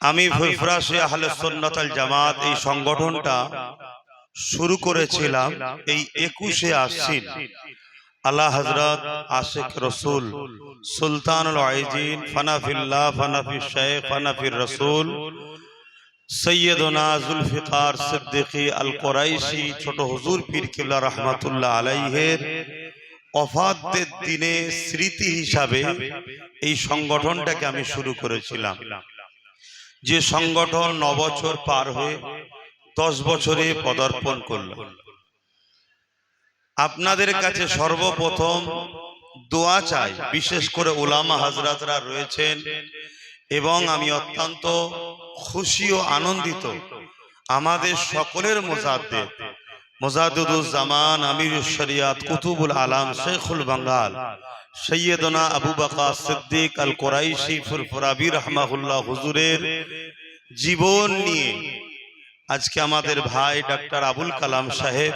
আমি ফুরফুরাশে আহলে সুন্নাত ওয়াল জামাত এই সংগঠনটা শুরু করেছিলাম এই 21শে আশ্বিন। আলা হযরত আশিক রাসূল সুলতানুল আইজিন ফানাফিল্লাহ ফানাফি শাইখ ফানাফির রাসূল সৈয়দনা জুলফিকার সিদ্দিকী আল কুরাইশি ছোট হুজুর পীর কিবলা রাহমাতুল্লাহ আলাইহির ওফাতের দিনে স্মৃতি হিসাবে এই সংগঠনটাকে আমি শুরু করেছিলাম। যে সংগঠন 9 বছর পার হয়ে 10 বছরে পদার্পণ করল। আপনাদের কাছে সর্বপ্রথম দোয়া চাই, বিশেষ করে উলামা হযরতরা রয়েছেন এবং আমি অত্যন্ত খুশি ও আনন্দিত আমাদের সকলের মুজাদ্দিদ মুজাদ্দিদুজ জামান আমিরুশ শরিয়াত কুতুবুল আলাম শেখুল বাঙ্গাল সৈয়দনা আবু বকর সিদ্দিক আল কুরাইশি ফুরফুরাবি রাহমাহুল্লাহ হুজুরের জীবন নিয়ে আজকে আমাদের ভাই ডক্টর আবুল কালাম সাহেব